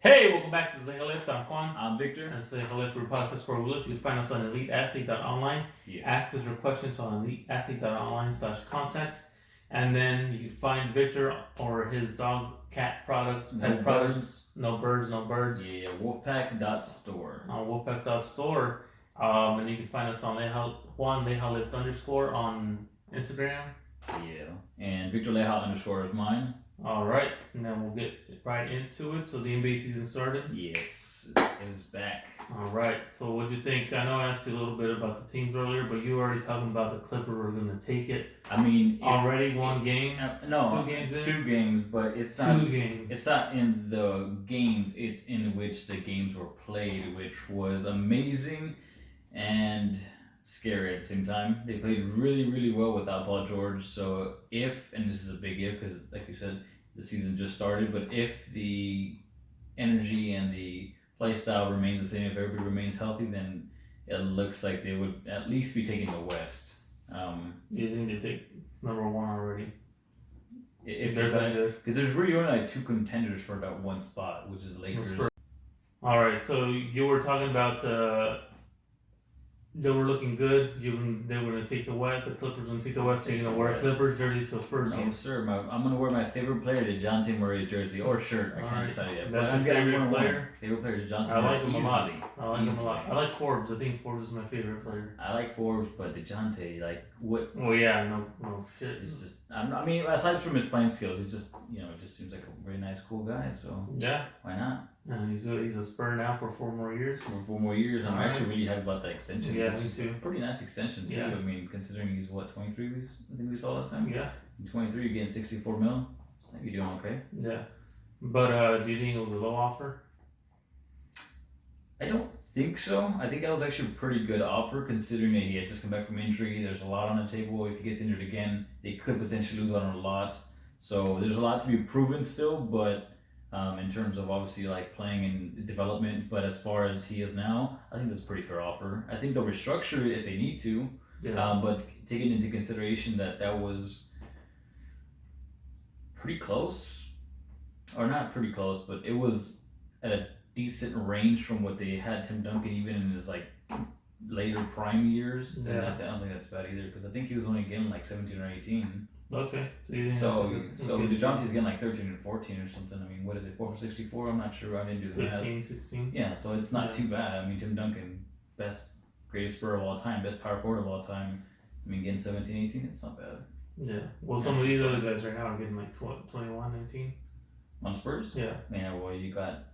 Hey, welcome back to LeijaLift. I'm Juan. I'm Victor. And it's LeijaLift, we're partaking You can find us on eliteathlete.online. Yeah. Ask us your questions on eliteathlete.online/contact. And then you can find Victor or his dog, cat products, pet products. No birds. Yeah, woofpack.store. On woofpack.store. And you can find us on Juan LeijaLift _ on Instagram. Yeah. And Victor Leija _ is mine. All right, and then we'll get right into it. So the NBA season started. Yes, it is back. All right. So what'd you think? I know I asked you a little bit about the teams earlier, but you were already talking about the Clippers were going to take it. I mean, already one game. No, 2 games in. 2 games, but it's not 2 games. It's not in the games. It's in which the games were played, which was amazing and scary at the same time. They played really, really well without Paul George. So and this is a big if, because like you said, the season just started, but if the energy and the play style remains the same, if everybody remains healthy, then it looks like they would at least be taking the West. You think they take number 1 already? If they're that good, because there's really only like 2 contenders for that one spot, which is Lakers. All right, so you were talking about they were looking good. They were going to take the West. The Clippers going to take the West. You're going to wear a Clippers jersey to a Spurs game. No, sir. I'm going to wear my favorite player, DeJounte Murray jersey or shirt. I can't decide yet. That's your favorite player? Favorite player is DeJounte Murray. I like him a lot. I like Forbes. I think Forbes is my favorite player. I like Forbes, but DeJounte, like what? Well, yeah, no shit. It's just, I mean, aside from his playing skills, it just seems like a very nice, cool guy. So yeah, why not? And he's a Spur now for 4 more years. For 4 more years, I'm actually really happy about that extension. Yeah, me too. Pretty nice extension too. Yeah. I mean, considering he's 23 weeks, I think we saw last time. Yeah. In 23, you're getting 64 mil. I think you're doing okay. Yeah, but do you think it was a low offer? I don't think so. I think that was actually a pretty good offer considering that he had just come back from injury. There's a lot on the table. If he gets injured again, they could potentially lose on a lot. So there's a lot to be proven still, but in terms of obviously like playing and development, but as far as he is now, I think that's a pretty fair offer. I think they'll restructure it if they need to, but taking into consideration that was pretty close, or not pretty close, but it was at a decent range from what they had Tim Duncan even in his like later prime years. I don't think that's bad either, because I think he was only getting like 17 or 18. Okay, so DeJounte's getting like 13 and 14 or something. I mean, what is it, 4 for 64? I'm not sure. I didn't do the 15, 16. Yeah, so it's not too bad. I mean, Tim Duncan, greatest Spur of all time, best power forward of all time. I mean, getting 17, 18, it's not bad. Yeah. Well, some of these other guys right now are getting like 21, 19. On Spurs? Yeah. Yeah, well, you got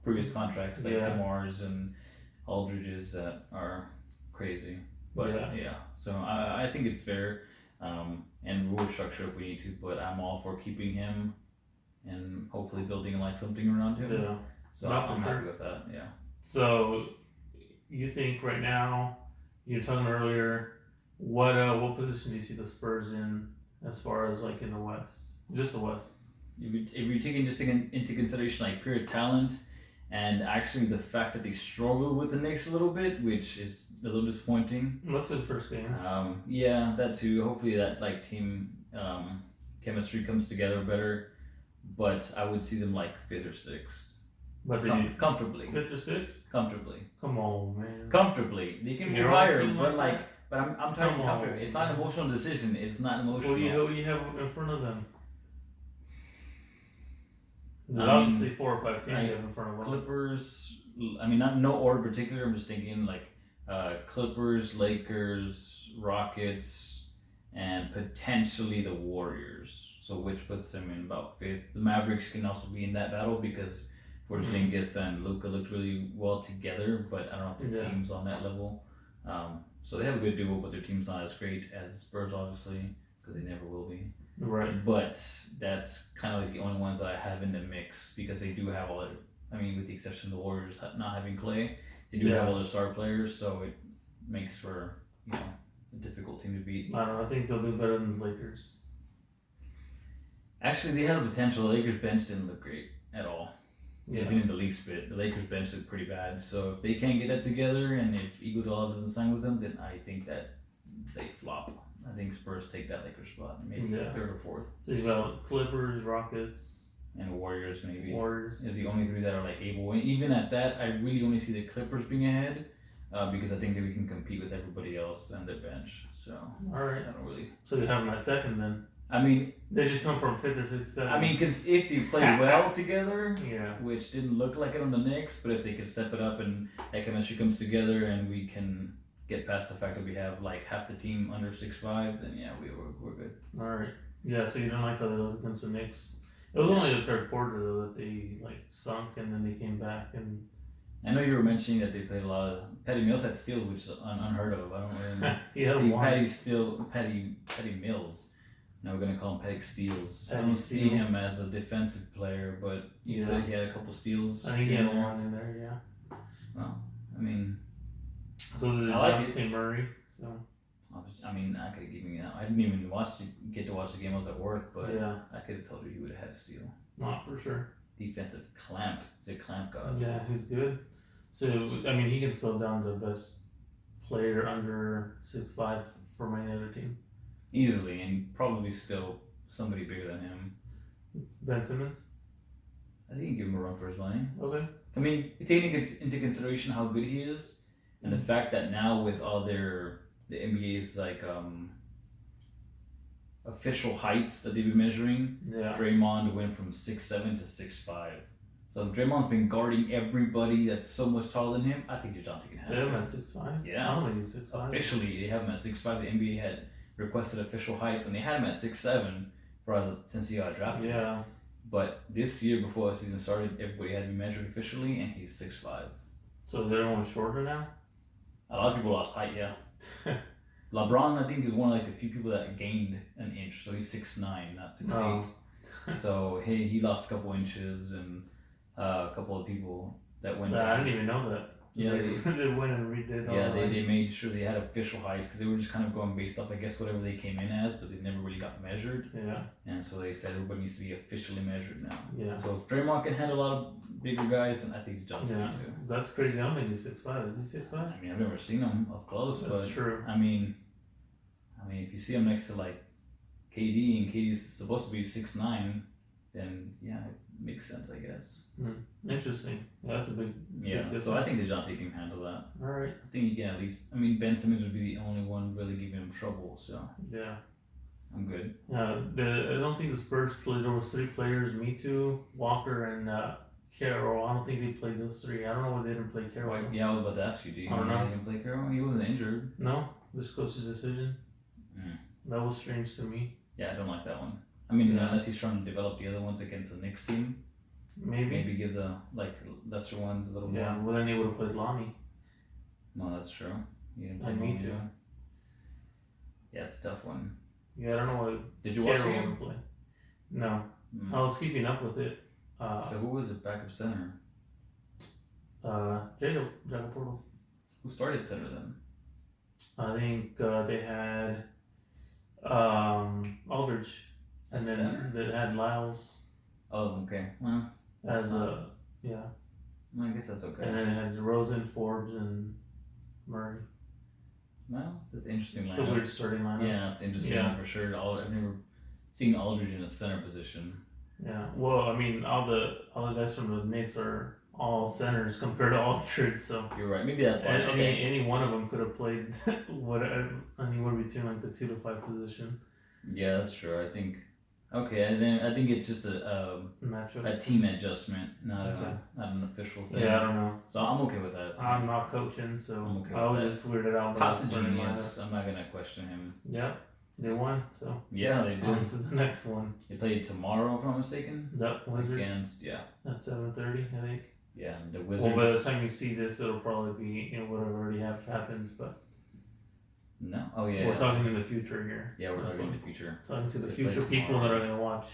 previous contracts like DeMar's and Aldridge's that are crazy. But so I think it's fair. And we'll structure if we need to, but I'm all for keeping him and hopefully building like something around him. Yeah. So I'm happy with that. Yeah. So you think right now, you were talking earlier, what position do you see the Spurs in as far as like in the West? Just the West. If you're taking into consideration like pure talent and actually the fact that they struggled with the Knicks a little bit, which is a little disappointing. What's the first game? Yeah, that too. Hopefully that like team chemistry comes together better, but I would see them like 5th or 6th. But comfortably. 5th or 6th? Comfortably. Come on, man. Comfortably. They can move higher, but I'm talking comfortably. It's not an emotional decision. It's not emotional. What do you have in front of them? There's obviously 4 or 5 teams you have in front of them. Clippers. I mean, not no order particular. I'm just thinking like Clippers, Lakers, Rockets, and potentially the Warriors. So which puts them in about 5th. The Mavericks can also be in that battle because Porzingis and Luka looked really well together, but I don't know if their team's on that level. So they have a good duo, but their team's not as great as the Spurs, obviously, because they never will be. Right. But that's kind of like the only ones that I have in the mix because they do have all their, I mean, with the exception of the Warriors not having Clay, they do have all their star players, so it makes for, a difficult team to beat. I don't know. I think they'll do better than the Lakers. Actually, they had the potential. The Lakers bench didn't look great at all. Yeah. Even in the least bit. The Lakers bench looked pretty bad. So if they can't get that together and if Iguodala doesn't sign with them, then I think that they flop. I think Spurs take that Lakers spot, maybe 3rd or 4th. So you got Clippers, Rockets, and Warriors maybe. Warriors. Is the only three that are like able. And even at that, I really only see the Clippers being ahead because I think that we can compete with everybody else and their bench. So All right. I don't really. So you have them at second then. I mean, they just come from 5th or 6th. 7th. I mean, because if they play well together, yeah, which didn't look like it on the Knicks, but if they could step it up and that chemistry comes together and we can get past the fact that we have like half the team under 6'5", then yeah, we're good. All right. Yeah. So you don't like how they looked against the Knicks. It was only the third quarter though that they like sunk and then they came back and. I know you were mentioning that they played a lot of. Patty Mills had steals, which is unheard of. I don't really he had see one. Patty Mills. Now we're gonna call him Patty Steals. Patty I don't Steals. see him as a defensive player, but you said he had a couple steals. I think he had one in there. Yeah. Well, I mean. So did Dejounte Murray. So. I mean, I could have given you that. I didn't even get to watch the game. I was at work, but yeah. I could have told you he would have had a steal. Not for sure. Defensive clamp. He's a clamp god. Yeah, he's good. So I mean, he can slow down the best player under 6'5" for any other team. Easily, and probably still somebody bigger than him. Ben Simmons? I think you can give him a run for his money. Okay. I mean, taking into consideration how good he is, and the fact that now with all the NBA's like official heights that they've been measuring, Draymond went from 6'7" to 6'5". So Draymond's been guarding everybody that's so much taller than him. I think Dejounte can handle him at 6'5"? Yeah. I don't think he's 6'5". Officially, they have him at 6'5". The NBA had requested official heights, and they had him at 6'7" since he got drafted. Yeah. But this year, before the season started, everybody had to be measured officially, and he's 6'5". So is everyone shorter now? A lot of people lost height, yeah. LeBron, I think, is one of like the few people that gained an inch, so he's 6'9", not 6'8". So he lost a couple inches, and a couple of people that went. I didn't even know that. Yeah, they went and redid. Yeah, they made sure they had official heights because they were just kind of going based off, I guess, whatever they came in as, but they never really got measured. Yeah. And so they said everybody needs to be officially measured now. Yeah. So if Draymond can handle a lot of bigger guys, then I think Dejounte can too. That's crazy. I don't think he's 6'5". Is he 6'5"? I mean, I've never seen him up close, That's but true. I mean, if you see him next to like KD and KD's supposed to be 6'9", then yeah, it makes sense, I guess. Interesting. Yeah, that's a big. Yeah. Big so I think Dejounte can handle that. All right. I think he can at least. I mean, Ben Simmons would be the only one really giving him trouble. So yeah, I'm good. I don't think the Spurs played. There was 3 players. Me too. Walker and Carroll. I don't think they played those 3. I don't know why they didn't play Carroll. Well, yeah, I was about to ask you. Do you know why he didn't play Carroll? He wasn't injured. No, this coach's decision. That was strange to me. Yeah, I don't like that one. I mean, unless he's trying to develop the other ones against the Knicks team. Maybe give the lesser ones a little more. Yeah, well then he would have played Lonnie. No, that's true. He didn't play And me too. Yeah, it's a tough one. Yeah, I don't know why. Did you watch the game? Play. No, I was keeping up with it. So who was the backup center? Jacob Portal. Who started center then? I think they had Aldridge, and then center? they had Lyles. Oh, okay. Well, as yeah. Well, I guess that's okay. And then it had DeRozan, Forbes, and Murray. Well, that's an interesting lineup. It's a weird starting lineup. Yeah, it's interesting for sure. I've never seen Aldridge in a center position. Yeah, well, I mean, all the guys from the Knicks are all centers compared to Aldridge, so you're right. Maybe that's why. Any one of them could have played anywhere between like the 2 to 5 position. Yeah, that's true. I think. Okay, and then I think it's just a team adjustment, not an official thing. Yeah, I don't know. So I'm okay with that. I'm not coaching, so I'm okay I was just weirded out. Pop's a genius. I'm not gonna question him. Yeah, they won. So yeah, they did. On to the next one. They play tomorrow, if I'm not mistaken. That Wizards. Against at 7:30, I think. Yeah, the Wizards. Well, by the time you see this, it'll probably be whatever already happened, but. No. Oh yeah. We're talking in the future here. Yeah, we're talking in the future. Talking to the future people that are going to watch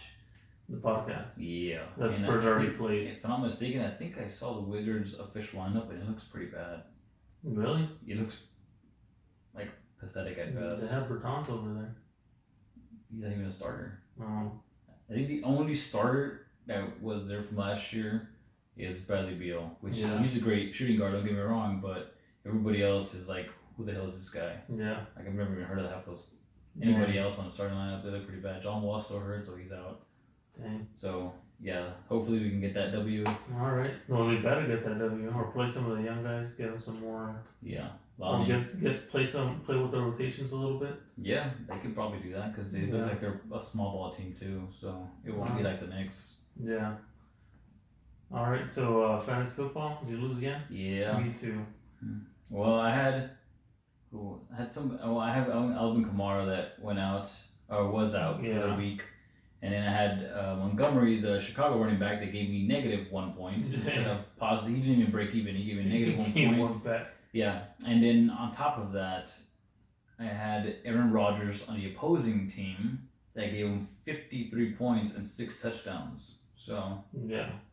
the podcast. Yeah. That Spurs already played. If I'm not mistaken, I think I saw the Wizards official lineup and it looks pretty bad. Really? It looks like pathetic at best. They have Bertans over there. He's not even a starter. Oh. I think the only starter that was there from last year is Bradley Beal, which he's a great shooting guard, don't get me wrong, but everybody else is like, who the hell is this guy? Yeah. Like, I've never even heard of half those. Anybody else on the starting lineup, they look pretty bad. John Wall still hurt, so he's out. Dang. So yeah, hopefully we can get that W. All right. Well, they better get that W or play some of the young guys, get them some more. Yeah. Or play with the rotations a little bit. Yeah, they could probably do that because they look like they're a small ball team too, so it won't be like the Knicks. Yeah. All right. So fantasy football, did you lose again? Yeah. Me too. Well, I have Alvin Kamara that went out or was out for the week, and then I had Montgomery, the Chicago running back, that gave me -1 point instead of positive. He didn't even break even. He gave me -1 point. Yeah, and then on top of that, I had Aaron Rodgers on the opposing team that gave him 53 points and 6 touchdowns. So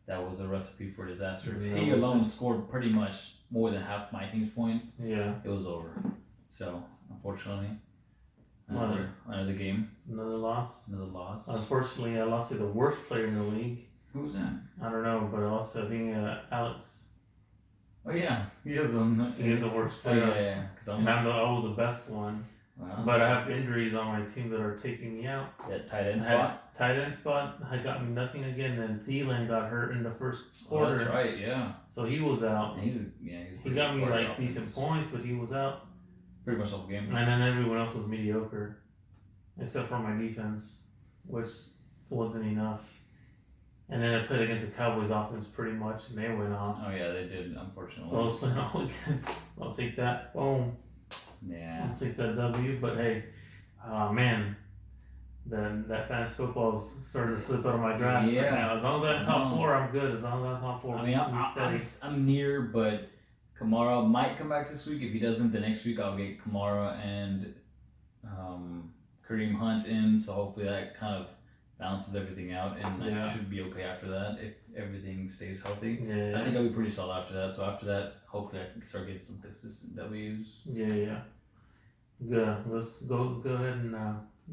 that was a recipe for disaster. If he alone scored pretty much more than half my team's points, it was over. So unfortunately, another game, another loss. Unfortunately, I lost to the worst player in the league. Who was that? I don't know, but also I think Alex. Oh yeah, he is the worst player. Yeah, because I was the best one. Wow. But I have injuries on my team that are taking me out. That tight end spot. I got me nothing again. Then Thielen got hurt in the first quarter. Oh, that's right. Yeah. So he was out. He got me like decent points, but he was out. Pretty much the whole game. And then everyone else was mediocre, except for my defense, which wasn't enough. And then I played against the Cowboys offense pretty much, and they went off. Oh yeah, they did, unfortunately. So I was playing all against. I'll take that. Boom. Yeah. I'll take that W. But hey, man, then that fantasy football is starting to slip out of my grasp right now. As long as I'm top 4, I'm good. As long as I'm top 4, I mean, I'm near, but Kamara might come back this week. If he doesn't, the next week I'll get Kamara and Kareem Hunt in. So hopefully that kind of balances everything out, and I should be okay after that if everything stays healthy. I think I'll be pretty solid after that. So after that, hopefully I can start getting some consistent W's. Good. Let's go ahead and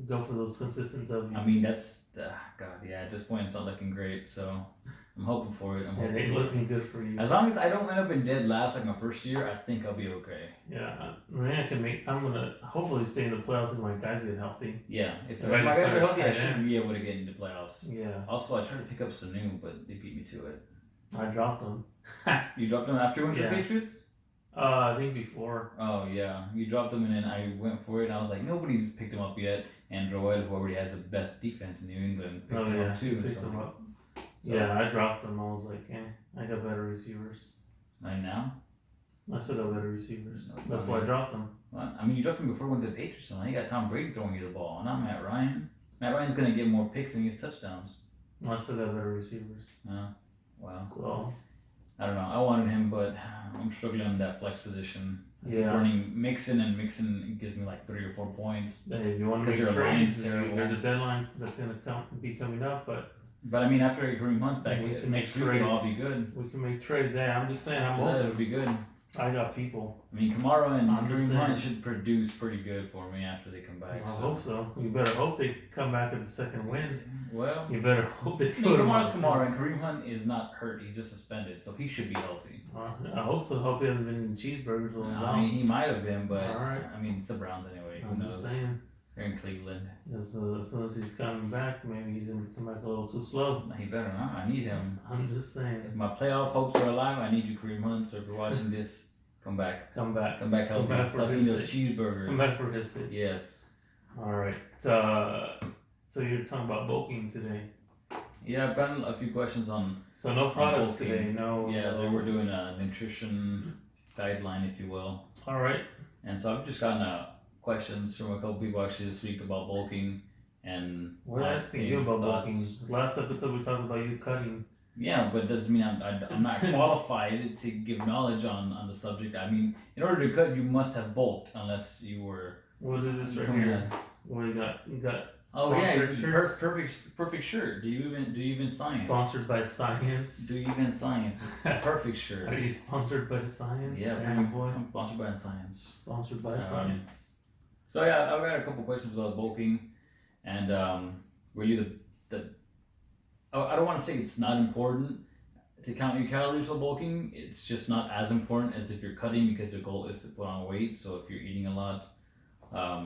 go for those consistent W's. I mean, that's at this point it's not looking great, so I'm hoping for it. It ain't looking good for you. As long as I don't end up in dead last like my first year, I think I'll be okay. Yeah, I'm gonna hopefully stay in the playoffs if my guys get healthy. Yeah, if my guys are healthy, I should be able to get into playoffs. Yeah. Also, I tried to pick up Sanu, but they beat me to it. I dropped them. You dropped them after you went to the Patriots? I think before. Oh yeah, you dropped them and then I went for it and I was like, nobody's picked them up yet. And Droid, who already has the best defense in New England, picked them up too. Picked them up. So, I dropped them. I was like, I got better receivers. And now? I still got better receivers. That's why I dropped them. Well, I mean, you dropped them before we went to the Patriots, so now you got Tom Brady throwing you the ball, not Matt Ryan. Matt Ryan's gonna get more picks than he gets touchdowns. I still got better receivers. Wow. So I don't know. I wanted him, but I'm struggling in that flex position. Running Mixon, and Mixon gives me like 3 or 4 points. Hey, if you want to make trades, there's a deadline that's gonna be coming up, But I mean, after Kareem Hunt back next week, it'll all be good. We can make trades. Yeah, I'm just saying. That would be good. I got people. I mean, Kamara and Kareem Hunt should produce pretty good for me after they come back. I hope so. You better hope they come back at the second wind. Well, you better hope they. Kamara's Kamara, and Kareem Hunt is not hurt. He's just suspended, so he should be healthy. I hope so. Hope he hasn't been eating cheeseburgers all the I mean, he might have been, but I mean, it's the Browns anyway. Who knows? Just saying. They're in Cleveland. As soon as he's coming back, maybe he's gonna come back a little too slow. He better not. I need him. I'm just saying. If my playoff hopes are alive, I need you, Kareem Hunt. So if you're watching this, come back. Come back healthy. Come back Stop eating those cheeseburgers. Come back for his sake. Yes. All right. So you're talking about bulking today. Yeah, I've gotten a few questions on. So no products today. No. Yeah, they were doing a nutrition guideline, if you will. All right. And so I've just gotten questions from a couple people actually this week about bulking and. We're asking you about bulking. Last episode we talked about you cutting. Yeah, but it doesn't mean I'm not qualified to give knowledge on the subject. I mean, in order to cut, you must have bulked, unless you were. What is this right here? What do you got? You got. Oh yeah, perfect shirt. Do you even science? Sponsored by Science. Do you even science? Perfect shirt. Are you sponsored by Science? Yeah, I'm sponsored by Science. Sponsored by Science. So yeah, I've got a couple questions about bulking, and really I don't want to say it's not important to count your calories while bulking. It's just not as important as if you're cutting, because the goal is to put on weight. So if you're eating a lot, I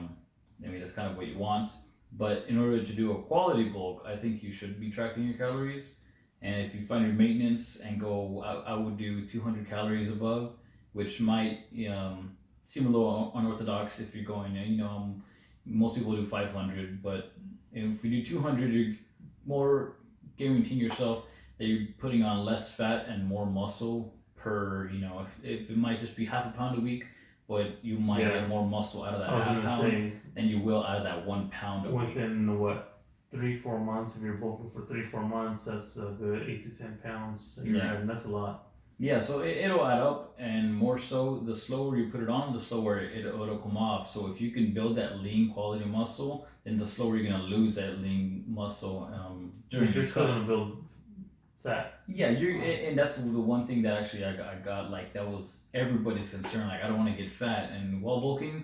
mean that's kind of what you want. But in order to do a quality bulk, I think you should be tracking your calories. And if you find your maintenance and go, I would do 200 calories above, which might seem a little unorthodox if you're going, most people do 500, but if you do 200, you're more guaranteeing yourself that you're putting on less fat and more muscle per, if it might just be half a pound a week, but you might get more muscle out of that half pound than you will out of that 1 pound a week. Within what? 3-4 months, if you're bulking for 3-4 months, that's a good 8 to 10 pounds that you're adding. That's a lot. Yeah, so it'll add up, and more so, the slower you put it on, the slower it'll come off. So if you can build that lean quality muscle, then the slower you're gonna lose that lean muscle during you're still gonna build fat. Yeah, and that's the one thing that actually I got, like, that was everybody's concern. Like, I don't want to get fat, and while bulking,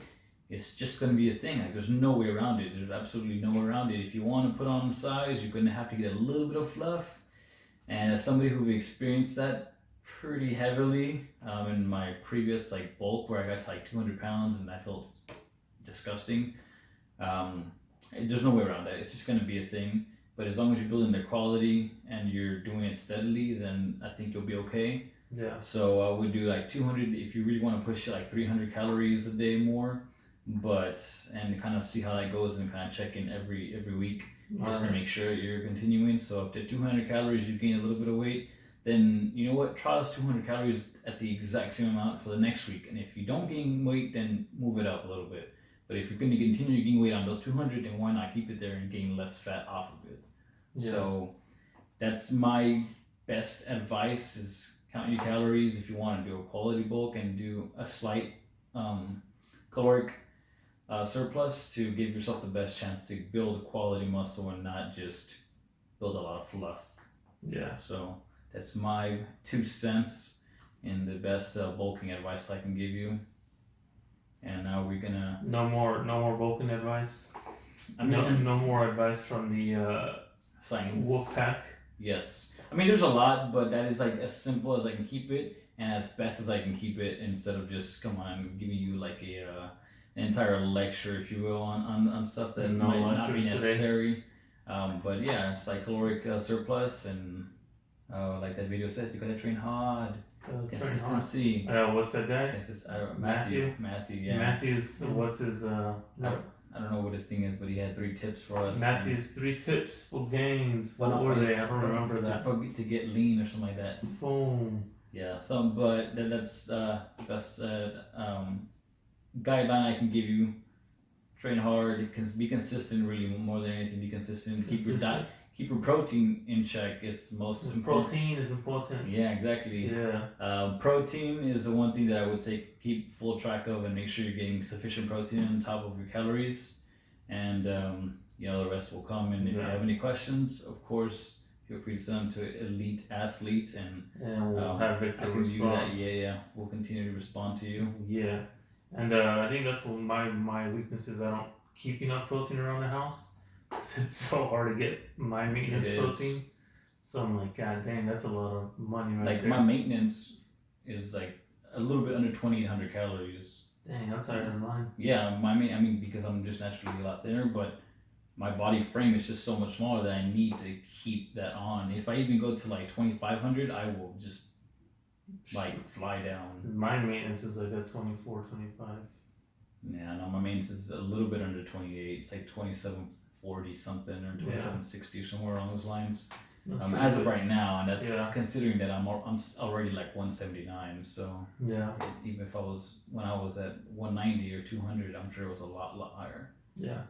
it's just going to be a thing. Like, there's no way around it. There's absolutely no way around it. If you want to put on size, you're going to have to get a little bit of fluff. And as somebody who've experienced that pretty heavily in my previous bulk, where I got to 200 pounds and I felt disgusting, there's no way around that. It's just going to be a thing. But as long as you're building the quality and you're doing it steadily, then I think you'll be okay. Yeah. So I would do 200 if you really want to push it, 300 calories a day more. And kind of see how that goes and kind of check in every week just to make sure you're continuing. So if to 200 calories you gain a little bit of weight, then you know what, try those 200 calories at the exact same amount for the next week. And if you don't gain weight, then move it up a little bit. But if you're going to continue to gain weight on those 200, then why not keep it there and gain less fat off of it? Yeah. So that's my best advice, is count your calories if you want to do a quality bulk and do a slight caloric surplus to give yourself the best chance to build quality muscle and not just build a lot of fluff. Yeah. So that's my 2 cents in the best bulking advice I can give you. And now we're gonna no more bulking advice. No more advice from the science woofpack. Yes, I mean there's a lot, but that is as simple as I can keep it and as best as I can keep it, instead of just giving you an entire lecture, if you will, on stuff that might not be necessary. But yeah, it's caloric surplus, and like that video said, you gotta train hard. Consistency. What's that guy? Matthew. Yeah. Matthew's. What's his? I don't know what his thing is, but he had 3 tips for us. Matthew's 3 tips for gains. What were they? I don't remember that. To get lean or something like that. Boom. Yeah. But that's the best guideline I can give you. Train hard. Be consistent. Really, more than anything, be consistent. Keep your protein in check. Is most important. Protein is important. Yeah, exactly. Yeah. Protein is the one thing that I would say keep full track of, and make sure you're getting sufficient protein on top of your calories, and the rest will come. And if you have any questions, of course, feel free to send them to Elite Athlete, and we'll have Victor respond. Yeah. We'll continue to respond to you. Yeah, and I think that's one of my weaknesses. I don't keep enough protein around the house. It's so hard to get my maintenance protein. So I'm like, God dang, that's a lot of money right there. My maintenance is a little bit under 2,800 calories. Dang, that's higher than mine. Yeah, because I'm just naturally a lot thinner, but my body frame is just so much smaller that I need to keep that on. If I even go to 2,500, I will just fly down. My maintenance is at 24, 25. Yeah, no, my maintenance is a little bit under 28. It's 2740 something or 2760 somewhere along those lines. As of right now, and that's considering that I'm already 179. So even if when I was at 190 or 200, I'm sure it was a lot higher. Yeah,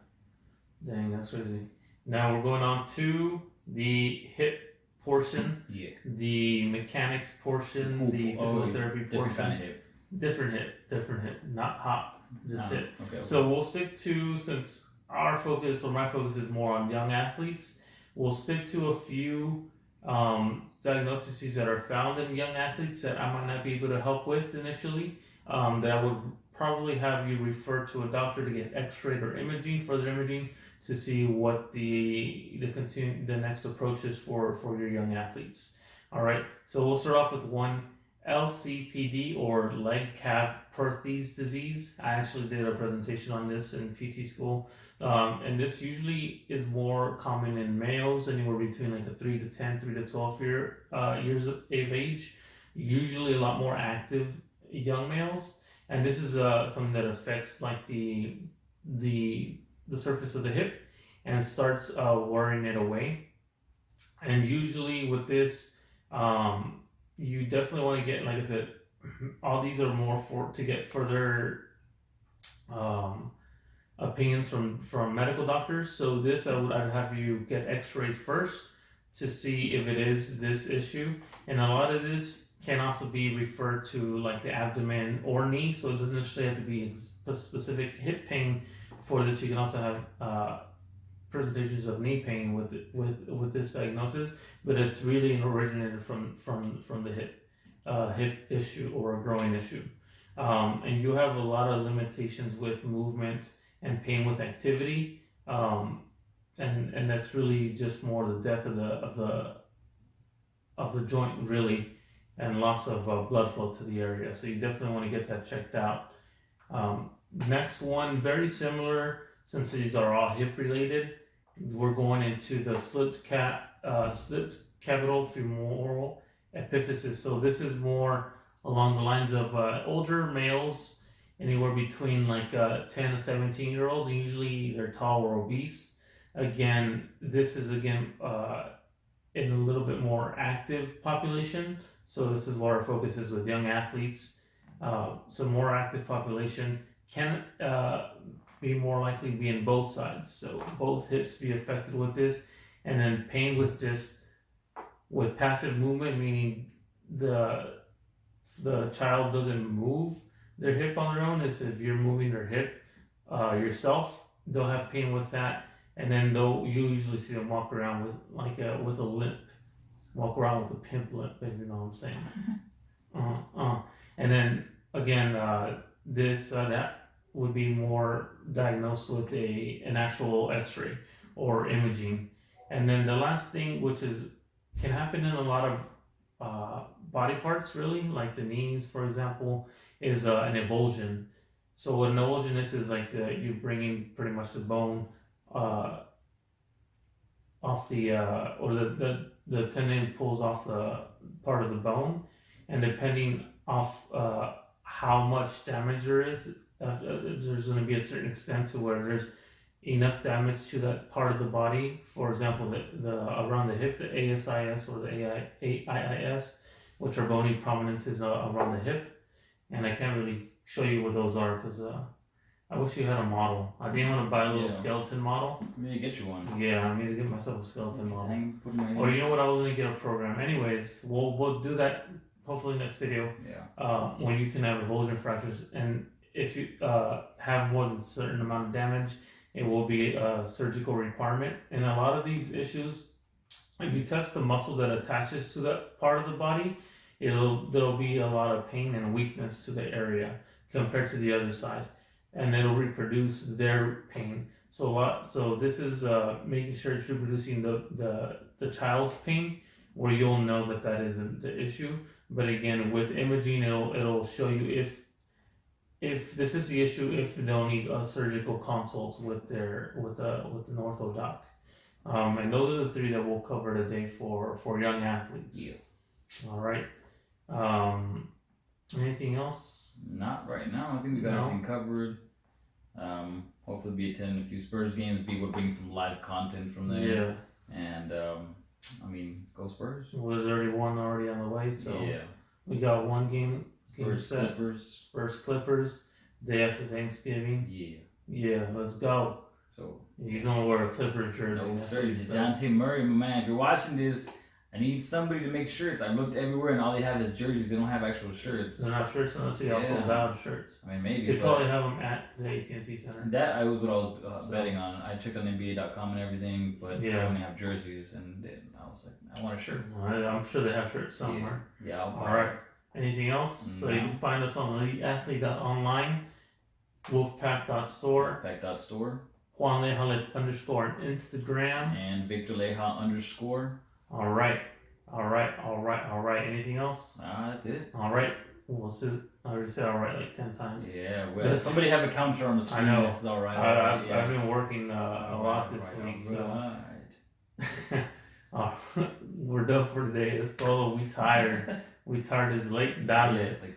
dang, that's crazy. Now we're going on to the hip portion. Yeah. The mechanics portion, the physical therapy portion. Different hip, not hop, just hip. Okay. So we'll stick to, since our focus, or my focus, is more on young athletes, we'll stick to a few diagnoses that are found in young athletes that I might not be able to help with initially, that I would probably have you refer to a doctor to get x-rayed or further imaging, to see what the next approach is for your young athletes. All right, so we'll start off with one LCPD, or leg calf Perthes disease. I actually did a presentation on this in PT school, and this usually is more common in males, anywhere between like a 3 to 10, 3 to 12 years of age. Usually a lot more active young males, and this is something that affects like the surface of the hip and starts wearing it away. And usually with this, you definitely want to get, like I said, all these are more to get further um, opinions from medical doctors. So this, I'd have you get x-rayed first to see if it is this issue. And a lot of this can also be referred to like the abdomen or knee, so it doesn't necessarily have to be a specific hip pain for this. You can also have presentations of knee pain with this diagnosis, but it's really originated from the hip issue or a growing issue. And you have a lot of limitations with movement and pain with activity, and that's really just more the death of the joint really, and loss of blood flow to the area. So you definitely want to get that checked out. Next one, very similar, since these are all hip related. We're going into the slipped capital femoral epiphysis. So this is more along the lines of older males, anywhere between like 10 to 17-year-olds, and usually they're tall or obese. Again, this is in a little bit more active population. So this is what our focus is with young athletes. So more active population can be more likely to be in both sides. So both hips be affected with this, and then pain with passive movement, meaning the child doesn't move their hip on their own. Is if you're moving their hip yourself, they'll have pain with that, and then you usually see them walk around with a limp, walk around with a pimp limp, if you know what I'm saying. And then again, that would be more diagnosed with an actual X-ray or imaging. And then the last thing, which can happen in a lot of body parts, really, like the knees, for example, is an avulsion. So what an avulsion is like you bringing pretty much the bone off or the tendon pulls off the part of the bone, and depending off how much damage there is, there's going to be a certain extent to where there's enough damage to that part of the body. For example, the around the hip, the ASIS or the AIIS, which are bony prominences around the hip. And I can't really show you where those are because I wish you had a model. I didn't want to buy a little skeleton model. I need to get you one. Yeah, I need to get myself a skeleton model. Or you know what? I was going to get a program. Anyways, we'll do that hopefully next video. Yeah. When you can have avulsion fractures, and if you have more than a certain amount of damage, it will be a surgical requirement. And a lot of these issues, if you test the muscle that attaches to that part of the body, there'll be a lot of pain and weakness to the area compared to the other side, and it'll reproduce their pain. So this is making sure it's reproducing the child's pain, where you'll know that isn't the issue. But again, with imaging, it'll show you if this is the issue, if they'll need a surgical consult with an ortho doc. And those are the three that we'll cover today for young athletes. Yeah. All right. Anything else? Not right now. I think we got everything covered. Hopefully be attending a few Spurs games. Be able to bring some live content from there. Yeah. And go Spurs. Well, there's already one on the way, so yeah. We got one game set. Spurs Clippers, day after Thanksgiving. Yeah, let's go. So he's gonna wear a Clippers jersey. No, sir. DeJounte Murray, my man. If you're watching this, I need somebody to make shirts. I looked everywhere and all they have is jerseys. They don't have actual shirts. They don't have shirts unless they also bound shirts. I mean, maybe. They probably have them at the AT&T Center. That was what I was betting on. I checked on NBA.com and everything, but they only have jerseys. And I was like, I want a shirt. I'm sure they have shirts somewhere. Yeah. All right. Anything else? No. So you can find us on LeijaLift.online, woofpack.store. Woofpack.store. Juan LeijaLift _ on Instagram. And Victor Leija _. All right. All right. Anything else? That's it. All right. Well, I already said all right like 10 times. Yeah, well, somebody have a counter on the screen. I know. It's all right. I've been working a lot this week, so. We're done for today. It's todo. We tired. We tired. It's late. Dale. It's like